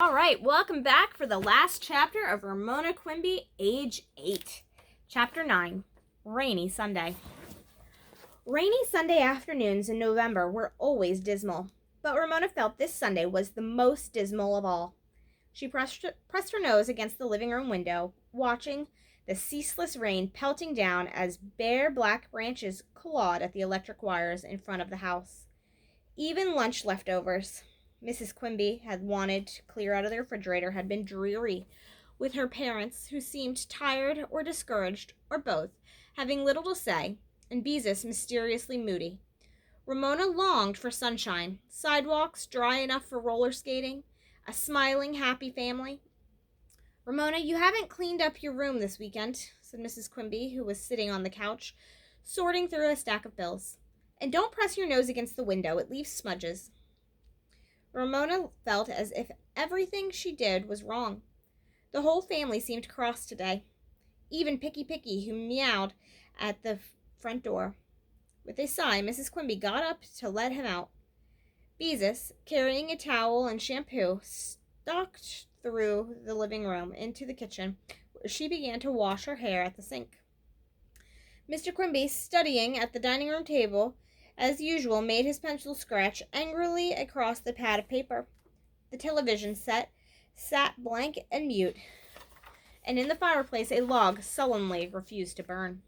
All right, welcome back for the last chapter of Ramona Quimby, age 8. Chapter 9, Rainy Sunday. Rainy Sunday afternoons in November were always dismal, but Ramona felt this Sunday was the most dismal of all. She pressed her nose against the living room window, watching the ceaseless rain pelting down as bare black branches clawed at the electric wires in front of the house. Even lunch leftovers Mrs. Quimby had wanted to clear out of the refrigerator had been dreary, with her parents, who seemed tired or discouraged, or both, having little to say, and Beezus mysteriously moody. Ramona longed for sunshine, sidewalks dry enough for roller skating, a smiling, happy family. "Ramona, you haven't cleaned up your room this weekend," said Mrs. Quimby, who was sitting on the couch, sorting through a stack of bills. "And don't press your nose against the window. It leaves smudges." Ramona felt as if everything she did was wrong. The whole family seemed cross today. Even Picky, who meowed at the front door. With a sigh, Mrs. Quimby got up to let him out. Beezus, carrying a towel and shampoo, stalked through the living room into the kitchen, where she began to wash her hair at the sink. Mr. Quimby, studying at the dining room table, as usual, made his pencil scratch angrily across the pad of paper. The television set sat blank and mute, and in the fireplace a log sullenly refused to burn.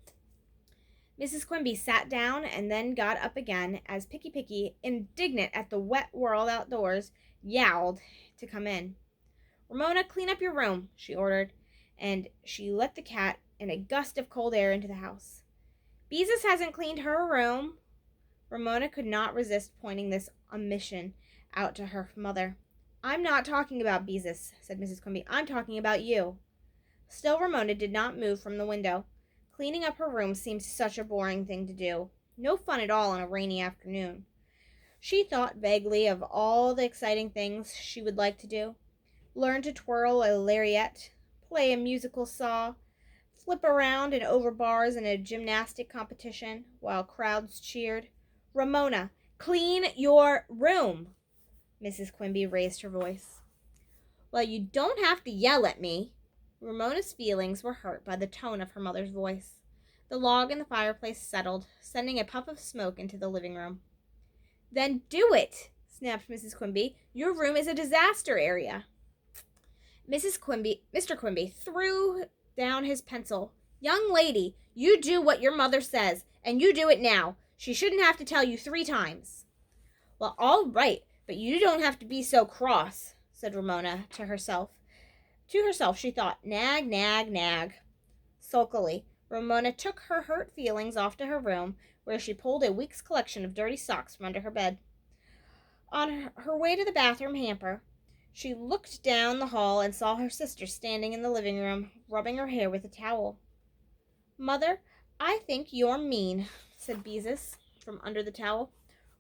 Mrs. Quimby sat down and then got up again as Picky, indignant at the wet world outdoors, yowled to come in. "Ramona, clean up your room," she ordered, and she let the cat and a gust of cold air into the house. "Beezus hasn't cleaned her room." Ramona could not resist pointing this omission out to her mother. "I'm not talking about Beezus," said Mrs. Quimby. "I'm talking about you." Still Ramona did not move from the window. Cleaning up her room seemed such a boring thing to do. No fun at all on a rainy afternoon. She thought vaguely of all the exciting things she would like to do. Learn to twirl a lariat, play a musical saw, flip around and over bars in a gymnastic competition while crowds cheered. "Ramona, clean your room!" Mrs. Quimby raised her voice. "Well, you don't have to yell at me." Ramona's feelings were hurt by the tone of her mother's voice. The log in the fireplace settled, sending a puff of smoke into the living room. "Then do it," snapped Mrs. Quimby. "Your room is a disaster area." Mr. Quimby threw down his pencil. "Young lady, you do what your mother says, and you do it now. She shouldn't have to tell you 3 times. "Well, all right, but you don't have to be so cross," said Ramona to herself. To herself she thought, "Nag, nag, nag." Sulkily, Ramona took her hurt feelings off to her room, where she pulled a week's collection of dirty socks from under her bed. On her way to the bathroom hamper, she looked down the hall and saw her sister standing in the living room, rubbing her hair with a towel. "Mother, I think you're mean," said Beezus from under the towel.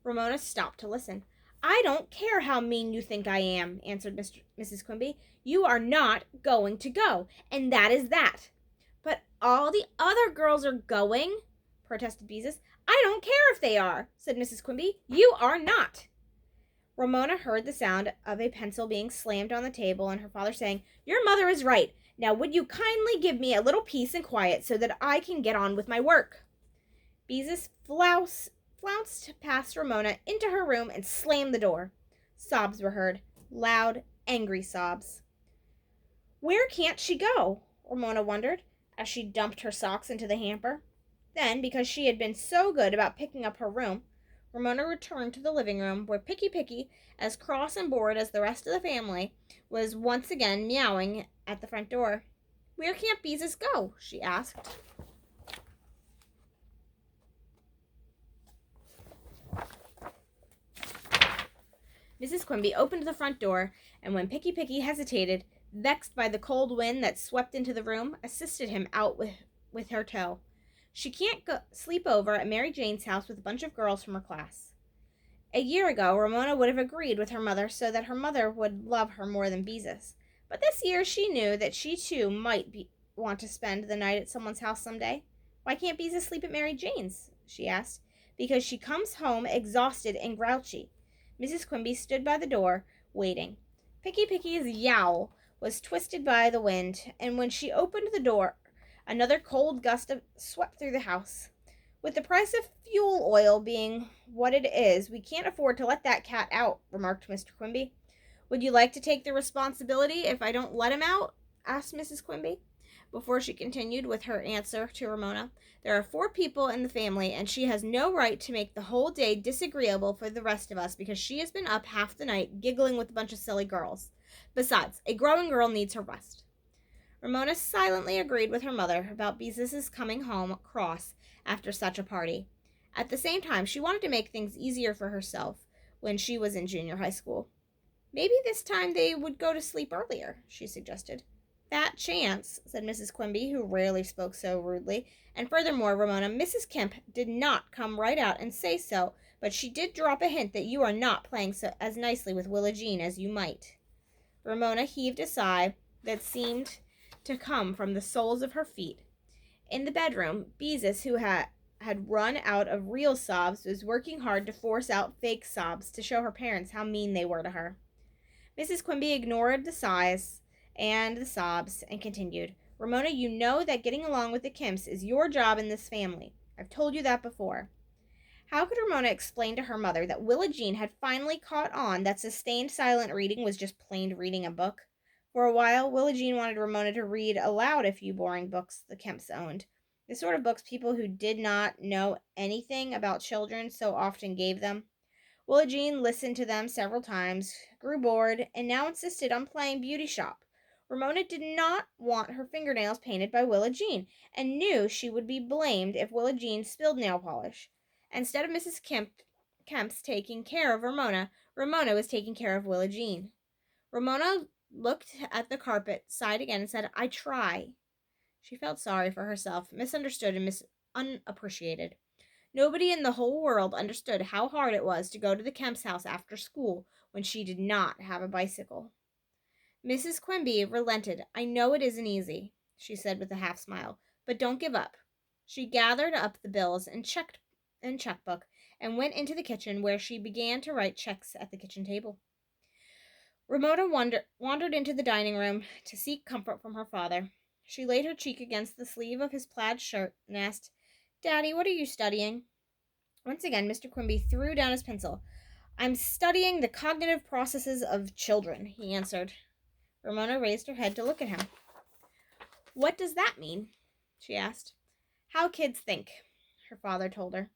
Ramona stopped to listen. "I don't care how mean you think I am," answered Mrs. Quimby. "You are not going to go, and that is that." "But all the other girls are going," protested Beezus. "I don't care if they are," said Mrs. Quimby. "You are not." Ramona heard the sound of a pencil being slammed on the table and her father saying, "Your mother is right. Now would you kindly give me a little peace and quiet so that I can get on with my work?" Beezus flounced past Ramona into her room and slammed the door. Sobs were heard, loud, angry sobs. Where can't she go? Ramona wondered, as she dumped her socks into the hamper. Then, because she had been so good about picking up her room, Ramona returned to the living room, where Picky, as cross and bored as the rest of the family, was once again meowing at the front door. "Where can't Beezus go?" she asked. Mrs. Quimby opened the front door, and when Picky hesitated, vexed by the cold wind that swept into the room, assisted him out with her toe. "She can't sleep over at Mary Jane's house with a bunch of girls from her class." A year ago, Ramona would have agreed with her mother so that her mother would love her more than Beezus. But this year she knew that she too might want to spend the night at someone's house someday. "Why can't Beezus sleep at Mary Jane's?" she asked. "Because she comes home exhausted and grouchy." Mrs. Quimby stood by the door, waiting. Picky Picky's yowl was twisted by the wind, and when she opened the door, another cold gust swept through the house. With the price of fuel oil being what it is, we can't afford to let that cat out, remarked Mr. Quimby. Would you like to take the responsibility if I don't let him out? Asked Mrs. Quimby. Before she continued with her answer to Ramona, there are 4 people in the family, and she has no right to make the whole day disagreeable for the rest of us because she has been up half the night giggling with a bunch of silly girls. Besides, a growing girl needs her rest. Ramona silently agreed with her mother about Beezus's coming home cross after such a party. At the same time, she wanted to make things easier for herself when she was in junior high school. Maybe this time they would go to sleep earlier, she suggested. That chance, said Mrs. Quimby, who rarely spoke so rudely. And furthermore, Ramona, Mrs. Kemp did not come right out and say so, but she did drop a hint that you are not playing as nicely with Willa Jean as you might. Ramona heaved a sigh that seemed to come from the soles of her feet. In the bedroom, Beezus, who had run out of real sobs, was working hard to force out fake sobs to show her parents how mean they were to her. Mrs. Quimby ignored the sighs and the sobs and continued, Ramona, you know that getting along with the Kemps is your job in this family. I've told you that before. How could Ramona explain to her mother that Willa Jean had finally caught on that sustained silent reading was just plain reading a book? For a while, Willa Jean wanted Ramona to read aloud a few boring books the Kemps owned. The sort of books people who did not know anything about children so often gave them. Willa Jean listened to them several times, grew bored, and now insisted on playing beauty shop. Ramona did not want her fingernails painted by Willa Jean, and knew she would be blamed if Willa Jean spilled nail polish. Instead of Mrs. Kemp's taking care of Ramona, Ramona was taking care of Willa Jean. Ramona looked at the carpet, sighed again, and said, I try. She felt sorry for herself, misunderstood and unappreciated. Nobody in the whole world understood how hard it was to go to the Kemp's house after school when she did not have a bicycle. Mrs. Quimby relented. I know it isn't easy, she said with a half smile, but don't give up. She gathered up the bills and checkbook and went into the kitchen where she began to write checks at the kitchen table. Ramona wandered into the dining room to seek comfort from her father. She laid her cheek against the sleeve of his plaid shirt and asked, Daddy, what are you studying? Once again, Mr. Quimby threw down his pencil. I'm studying the cognitive processes of children, he answered. Ramona raised her head to look at him. What does that mean? She asked. How kids think, her father told her.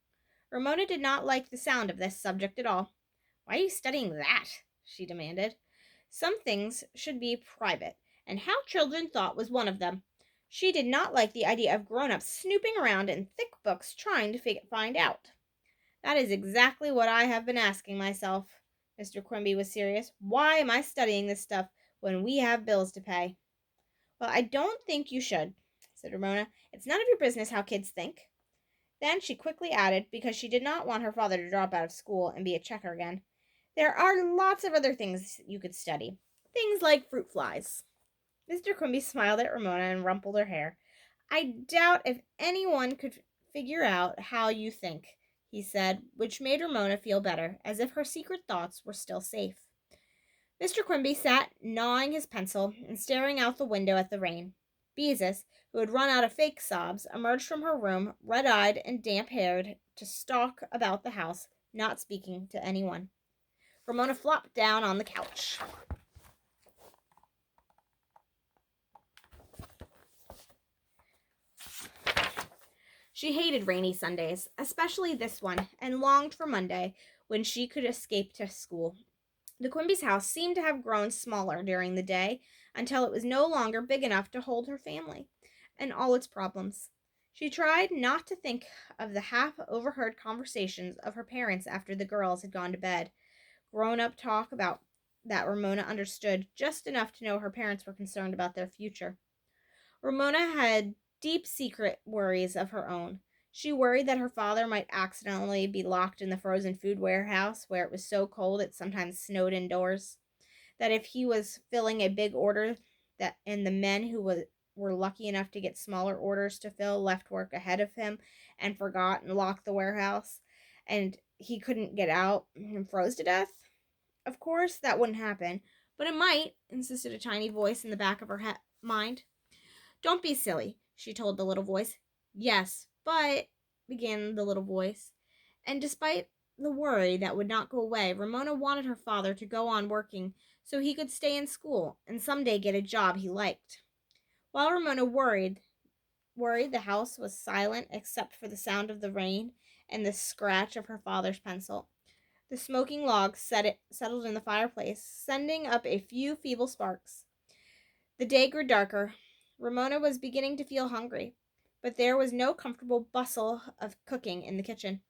Ramona did not like the sound of this subject at all. Why are you studying that? She demanded. Some things should be private, and how children thought was one of them. She did not like the idea of grown-ups snooping around in thick books trying to find out. That is exactly what I have been asking myself. Mr. Quimby was serious. Why am I studying this stuff when we have bills to pay? Well, I don't think you should, said Ramona. It's none of your business how kids think. Then she quickly added, because she did not want her father to drop out of school and be a checker again, there are lots of other things you could study. Things like fruit flies. Mr. Quimby smiled at Ramona and rumpled her hair. I doubt if anyone could figure out how you think, he said, which made Ramona feel better, as if her secret thoughts were still safe. Mr. Quimby sat gnawing his pencil and staring out the window at the rain. Beezus, who had run out of fake sobs, emerged from her room, red-eyed and damp-haired, to stalk about the house, not speaking to anyone. Ramona flopped down on the couch. She hated rainy Sundays, especially this one, and longed for Monday, when she could escape to school. The Quimby's house seemed to have grown smaller during the day until it was no longer big enough to hold her family and all its problems. She tried not to think of the half-overheard conversations of her parents after the girls had gone to bed, grown-up talk about that Ramona understood just enough to know her parents were concerned about their future. Ramona had deep secret worries of her own. She worried that her father might accidentally be locked in the frozen food warehouse where it was so cold it sometimes snowed indoors. That if he was filling a big order and the men who were lucky enough to get smaller orders to fill left work ahead of him and forgot and locked the warehouse and he couldn't get out and froze to death. Of course, that wouldn't happen, But it might, insisted a tiny voice in the back of her mind. Don't be silly, she told the little voice. Yes, but, began the little voice. And despite the worry that would not go away, Ramona wanted her father to go on working so he could stay in school and someday get a job he liked. While Ramona worried, the house was silent except for the sound of the rain and the scratch of her father's pencil. The smoking logs settled in the fireplace, sending up a few feeble sparks. The day grew darker. Ramona was beginning to feel hungry, but there was no comfortable bustle of cooking in the kitchen.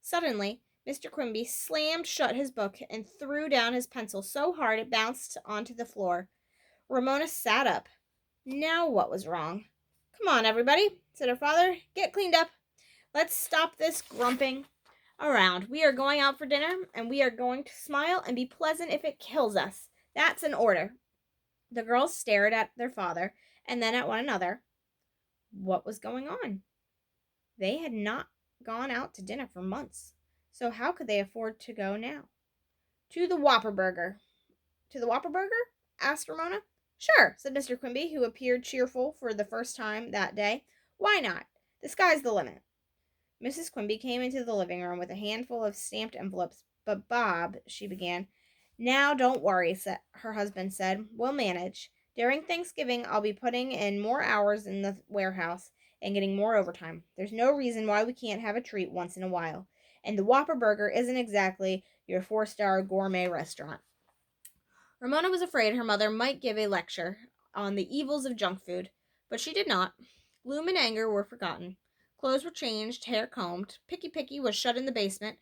Suddenly, Mr. Quimby slammed shut his book and threw down his pencil so hard it bounced onto the floor. Ramona sat up. Now what was wrong? Come on, everybody, said her father. Get cleaned up. Let's stop this grumping around. We are going out for dinner, and we are going to smile and be pleasant if it kills us. That's an order. The girls stared at their father and then at one another. What was going on? They had not gone out to dinner for months, so how could they afford to go now? To the Whopper-Burger. To the Whopper-Burger? Asked Ramona. Sure, said Mr. Quimby, who appeared cheerful for the first time that day. Why not? The sky's the limit. Mrs. Quimby came into the living room with a handful of stamped envelopes. But Bob, she began. Now, don't worry, her husband said. We'll manage. During Thanksgiving, I'll be putting in more hours in the warehouse and getting more overtime. There's no reason why we can't have a treat once in a while. And the Whopper-Burger isn't exactly your 4-star gourmet restaurant. Ramona was afraid her mother might give a lecture on the evils of junk food, but she did not. Gloom and anger were forgotten. Clothes were changed, hair combed, Picky was shut in the basement,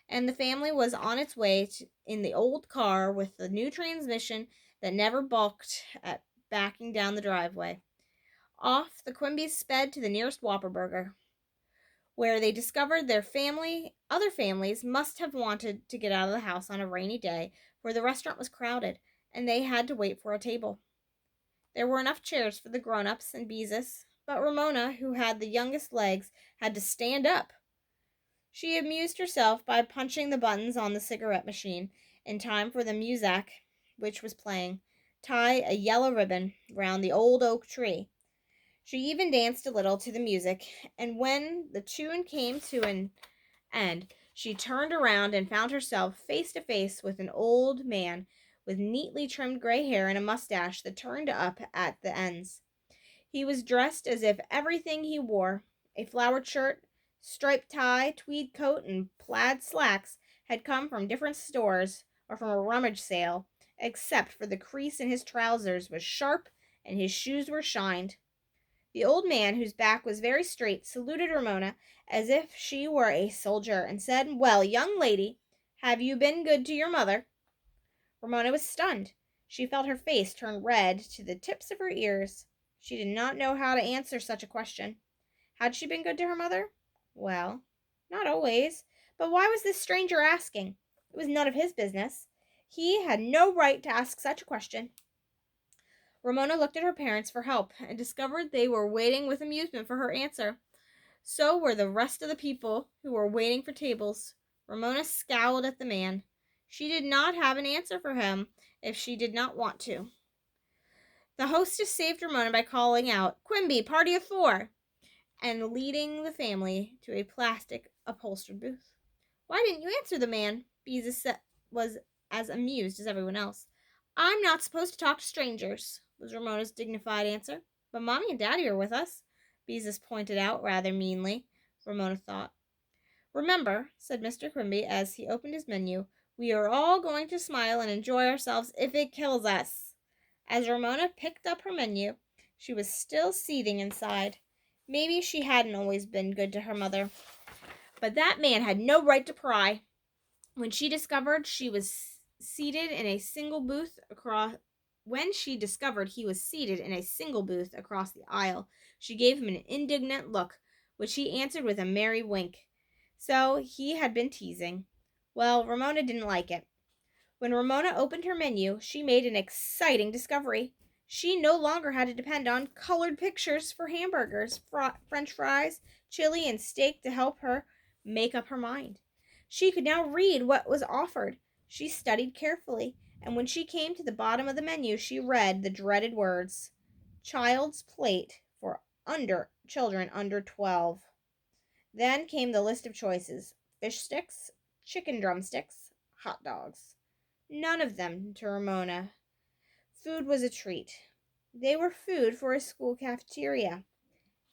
and the family was on its way in the old car with the new transmission that never balked at backing down the driveway. Off the Quimbys sped to the nearest Whopper-Burger, where they discovered other families must have wanted to get out of the house on a rainy day, for the restaurant was crowded, and they had to wait for a table. There were enough chairs for the grown-ups and Beezus, but Ramona, who had the youngest legs, had to stand up. She amused herself by punching the buttons on the cigarette machine in time for the muzak, which was playing, Tie a Yellow Ribbon Round the Old Oak Tree. She even danced a little to the music, and when the tune came to an end, she turned around and found herself face to face with an old man with neatly trimmed gray hair and a mustache that turned up at the ends. He was dressed as if everything he wore, a flowered shirt, striped tie, tweed coat, and plaid slacks, had come from different stores or from a rummage sale, except for the crease in his trousers was sharp and his shoes were shined. The old man, whose back was very straight, saluted Ramona as if she were a soldier and said, Well, young lady, have you been good to your mother? Ramona was stunned. She felt her face turn red to the tips of her ears. She did not know how to answer such a question. Had she been good to her mother? Well, not always. But why was this stranger asking? It was none of his business. He had no right to ask such a question. Ramona looked at her parents for help and discovered they were waiting with amusement for her answer. So were the rest of the people who were waiting for tables. Ramona scowled at the man. She did not have an answer for him if she did not want to. The hostess saved Ramona by calling out, Quimby, party of 4, and leading the family to a plastic upholstered booth. Why didn't you answer the man? Beezus was as amused as everyone else. I'm not supposed to talk to strangers, was Ramona's dignified answer. But Mommy and Daddy are with us, Beezus pointed out rather meanly, Ramona thought. Remember, said Mr. Quimby as he opened his menu, we are all going to smile and enjoy ourselves if it kills us. As Ramona picked up her menu, she was still seething inside. Maybe she hadn't always been good to her mother, but that man had no right to pry. When she discovered he was seated in a single booth across the aisle, she gave him an indignant look, which he answered with a merry wink. So he had been teasing. Well, Ramona didn't like it. When Ramona opened her menu, she made an exciting discovery. She no longer had to depend on colored pictures for hamburgers, French fries, chili, and steak to help her make up her mind. She could now read what was offered. She studied carefully, and when she came to the bottom of the menu, she read the dreaded words, "Child's plate for children under 12." Then came the list of choices: fish sticks, chicken drumsticks, hot dogs. None of them to Ramona. Food was a treat. They were food for a school cafeteria.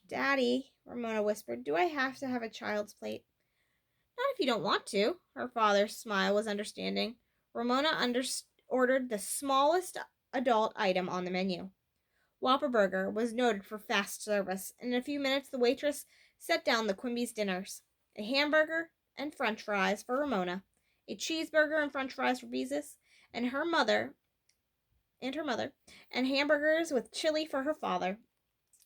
"Daddy," Ramona whispered, "do I have to have a child's plate?" "Not if you don't want to." Her father's smile was understanding. Ramona ordered the smallest adult item on the menu. Whopper Burger was noted for fast service, and in a few minutes the waitress set down the Quimby's dinners: a hamburger and French fries for Ramona, a cheeseburger and French fries for Beezus, and her mother, and hamburgers with chili for her father.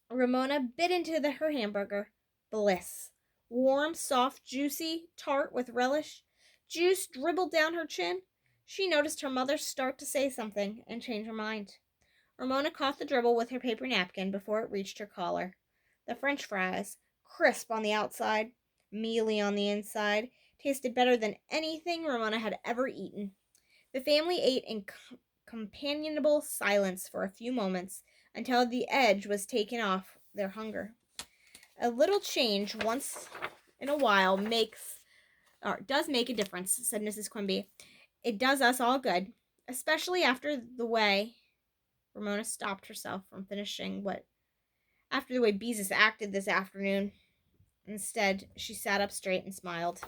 Ramona bit into her hamburger. Bliss. Warm, soft, juicy, tart with relish. Juice dribbled down her chin. She noticed her mother start to say something and change her mind. Ramona caught the dribble with her paper napkin before it reached her collar. The French fries, crisp on the outside, mealy on the inside, tasted better than anything Ramona had ever eaten. The family ate in companionable silence for a few moments until the edge was taken off their hunger. A little change once in a while does make a difference, said Mrs. Quimby. It does us all good, especially after the way Ramona stopped herself from finishing after the way Beezus acted this afternoon. Instead, she sat up straight and smiled.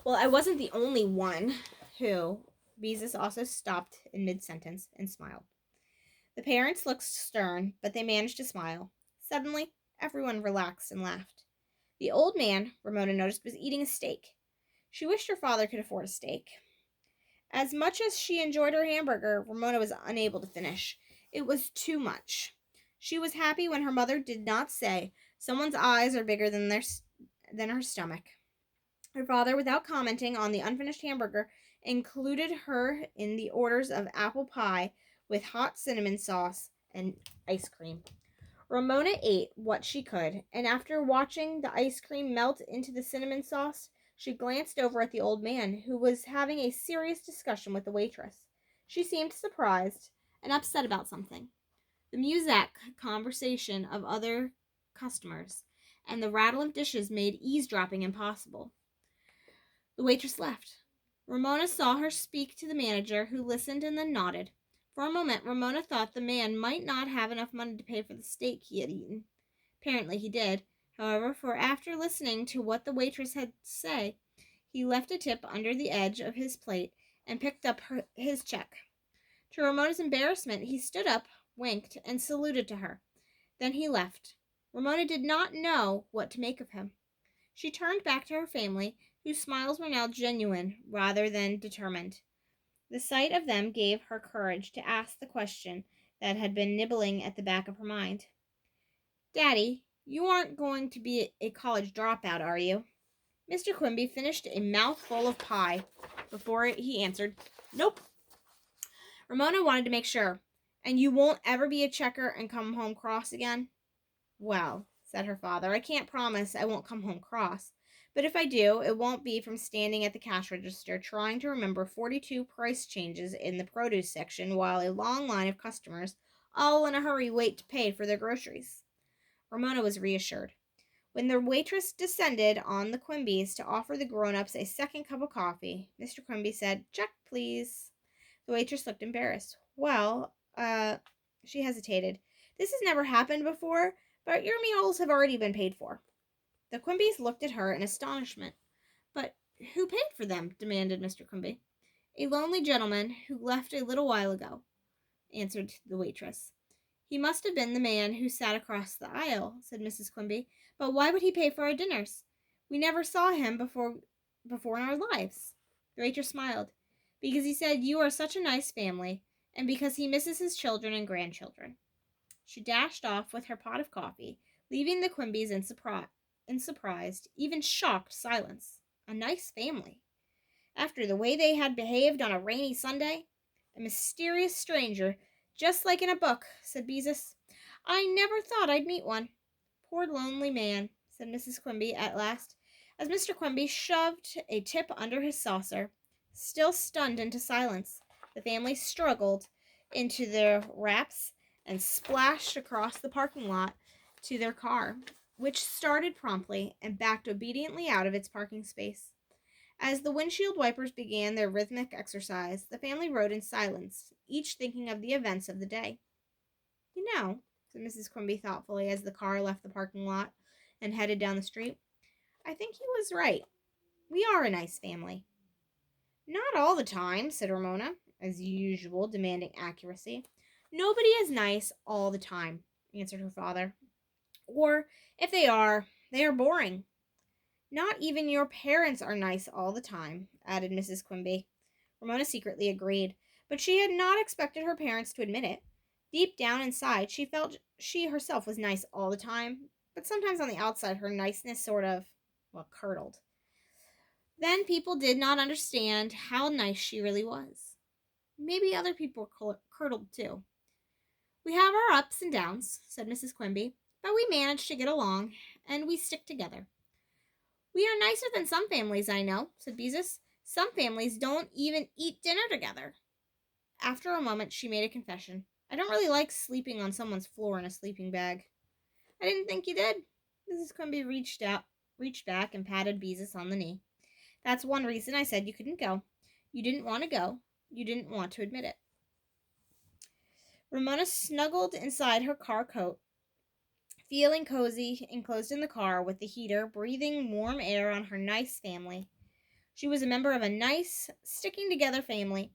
"Well, I wasn't the only one who..." Beezus also stopped in mid-sentence and smiled. The parents looked stern, but they managed to smile. Suddenly, everyone relaxed and laughed. The old man, Ramona noticed, was eating a steak. She wished her father could afford a steak. As much as she enjoyed her hamburger, Ramona was unable to finish. It was too much. She was happy when her mother did not say, "Someone's eyes are bigger than her stomach." Her father, without commenting on the unfinished hamburger, included her in the orders of apple pie with hot cinnamon sauce and ice cream. Ramona ate what she could, and after watching the ice cream melt into the cinnamon sauce, she glanced over at the old man, who was having a serious discussion with the waitress. She seemed surprised and upset about something. The music conversation of other customers and the rattle of dishes made eavesdropping impossible. The waitress left. Ramona saw her speak to the manager, who listened and then nodded. For a moment, Ramona thought the man might not have enough money to pay for the steak he had eaten. Apparently he did, however, for after listening to what the waitress had to say, he left a tip under the edge of his plate and picked up his check. To Ramona's embarrassment, he stood up, winked, and saluted to her. Then he left. Ramona did not know what to make of him. She turned back to her family, whose smiles were now genuine rather than determined. The sight of them gave her courage to ask the question that had been nibbling at the back of her mind. "Daddy, you aren't going to be a college dropout, are you?" Mr. Quimby finished a mouthful of pie before he answered, "Nope." Ramona wanted to make sure. "And you won't ever be a checker and come home cross again?" "Well," said her father, "I can't promise I won't come home cross. But if I do, it won't be from standing at the cash register trying to remember 42 price changes in the produce section while a long line of customers, all in a hurry, wait to pay for their groceries." Ramona was reassured. When the waitress descended on the Quimbys to offer the grown-ups a second cup of coffee, Mr. Quimby said, "Check, please." The waitress looked embarrassed. "Well, she hesitated. "This has never happened before, but your meals have already been paid for." The Quimbys looked at her in astonishment. "But who paid for them?" demanded Mr. Quimby. "A lonely gentleman who left a little while ago," answered the waitress. "He must have been the man who sat across the aisle," said Mrs. Quimby. "But why would he pay for our dinners? We never saw him before in our lives." The waitress smiled. "Because he said you are such a nice family, and because he misses his children and grandchildren." She dashed off with her pot of coffee, leaving the Quimbys in surprised, even shocked silence. A nice family. After the way they had behaved on a rainy Sunday? "A mysterious stranger, just like in a book," said Beezus. "I never thought I'd meet one." Poor lonely man, said Mrs. Quimby at last, as Mr. Quimby shoved a tip under his saucer. Still stunned into silence, the family struggled into their wraps and splashed across the parking lot to their car, which started promptly and backed obediently out of its parking space. As the windshield wipers began their rhythmic exercise, the family rode in silence, each thinking of the events of the day. You know, said Mrs. Quimby thoughtfully as the car left the parking lot and headed down the street, I think he was right. We are a nice family. Not all the time, said Ramona, as usual, demanding accuracy. Nobody is nice all the time, answered her father. Or, if they are boring. Not even your parents are nice all the time, added Mrs. Quimby. Ramona secretly agreed, but she had not expected her parents to admit it. Deep down inside, she felt she herself was nice all the time, but sometimes on the outside, her niceness sort of, curdled. Then people did not understand how nice she really was. Maybe other people curdled too. We have our ups and downs, said Mrs. Quimby, but we manage to get along, and we stick together. We are nicer than some families I know, said Beezus. Some families don't even eat dinner together. After a moment, she made a confession. I don't really like sleeping on someone's floor in a sleeping bag. I didn't think you did. Mrs. Quimby reached back and patted Beezus on the knee. That's one reason I said you couldn't go. You didn't want to go. You didn't want to admit it. Ramona snuggled inside her car coat, feeling cozy, enclosed in the car with the heater, breathing warm air on her nice family. She was a member of a nice, sticking-together family,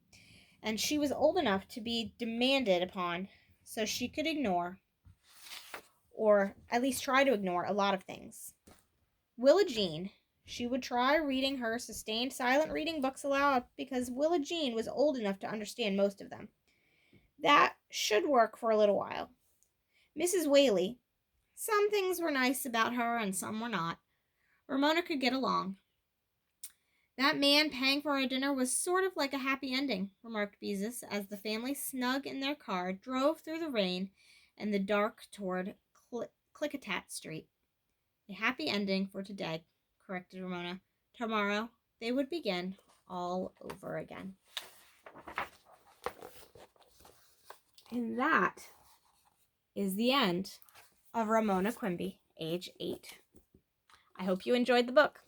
and she was old enough to be demanded upon, so she could ignore, or at least try to ignore, a lot of things. Willa Jean. She would try reading her sustained silent reading books aloud because Willa Jean was old enough to understand most of them. That should work for a little while. Mrs. Whaley. Some things were nice about her and some were not. Ramona could get along. That man paying for our dinner was sort of like a happy ending, remarked Beezus, as the family, snug in their car, drove through the rain and the dark toward Klickitat Street. A happy ending for today, corrected Ramona. Tomorrow, they would begin all over again. And that is the end of Ramona Quimby, age 8. I hope you enjoyed the book.